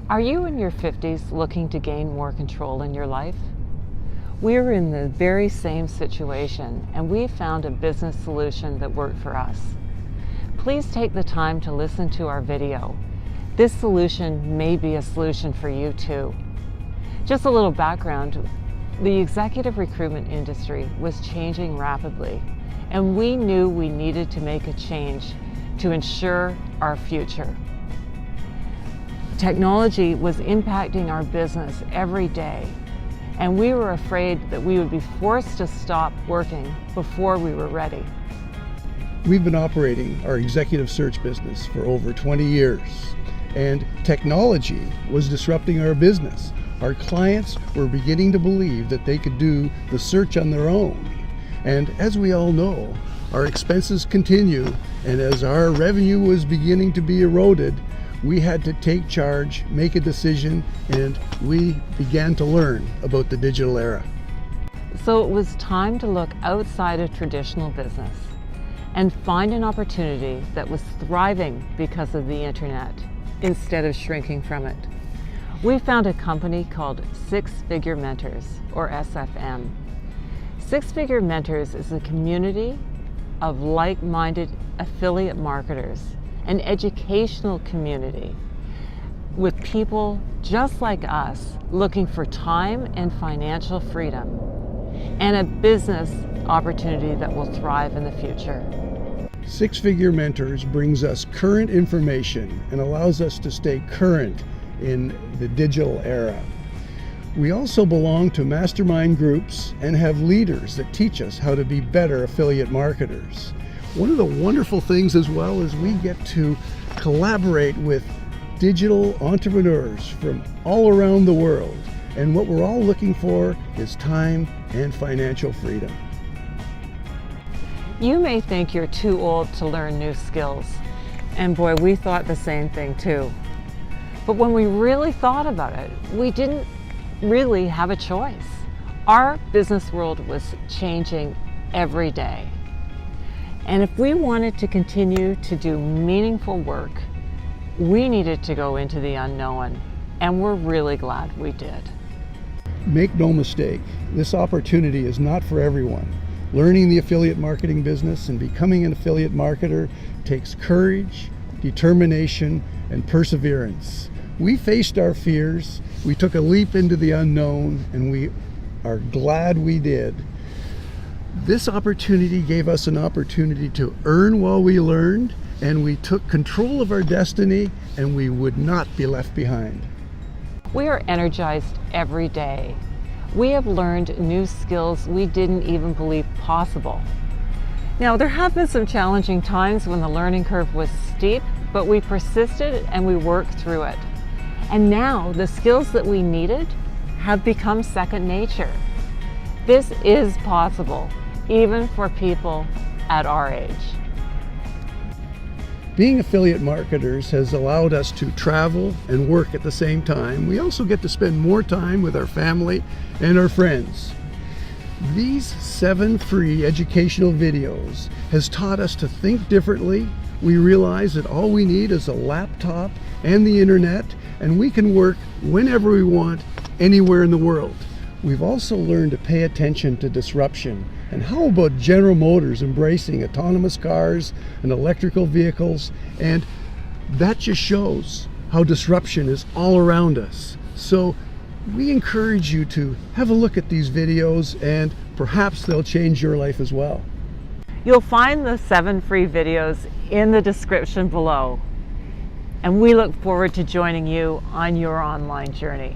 Are you in your 50s looking to gain more control in your life? We're in the very same situation, and we found a business solution that worked for us. Please take the time to listen to our video. This solution may be a solution for you too. Just a little background, the executive recruitment industry was changing rapidly, and we knew we needed to make a change to ensure our future. Technology was impacting our business every day, and we were afraid that we would be forced to stop working before we were ready. We've been operating our executive search business for over 20 years, and technology was disrupting our business. Our clients were beginning to believe that they could do the search on their own. And as we all know, our expenses continue, and as our revenue was beginning to be eroded, we had to take charge, make a decision, and we began to learn about the digital era. So it was time to look outside of traditional business and find an opportunity that was thriving because of the internet instead of shrinking from it. We found a company called Six Figure Mentors, or SFM. Six Figure Mentors is a community of like-minded affiliate marketers, an educational community with people just like us looking for time and financial freedom and a business opportunity that will thrive in the future. Six Figure Mentors brings us current information and allows us to stay current in the digital era. We also belong to mastermind groups and have leaders that teach us how to be better affiliate marketers. One of the wonderful things as well is we get to collaborate with digital entrepreneurs from all around the world. And what we're all looking for is time and financial freedom. You may think you're too old to learn new skills. And boy, we thought the same thing too. But when we really thought about it, we didn't really have a choice. Our business world was changing every day. And if we wanted to continue to do meaningful work, we needed to go into the unknown, and we're really glad we did. Make no mistake, this opportunity is not for everyone. Learning the affiliate marketing business and becoming an affiliate marketer takes courage, determination, and perseverance. We faced our fears, we took a leap into the unknown, and we are glad we did. This opportunity gave us an opportunity to earn while we learned, and we took control of our destiny, and we would not be left behind. We are energized every day. We have learned new skills we didn't even believe possible. Now, there have been some challenging times when the learning curve was steep, but we persisted and we worked through it. And now the skills that we needed have become second nature. This is possible, even for people at our age. Being affiliate marketers has allowed us to travel and work at the same time. We also get to spend more time with our family and our friends. These 7 free educational videos has taught us to think differently. We realize that all we need is a laptop and the internet, and we can work whenever we want, anywhere in the world. We've also learned to pay attention to disruption. And how about General Motors embracing autonomous cars and electrical vehicles? And that just shows how disruption is all around us. So we encourage you to have a look at these videos, and perhaps they'll change your life as well. You'll find the 7 free videos in the description below. And we look forward to joining you on your online journey.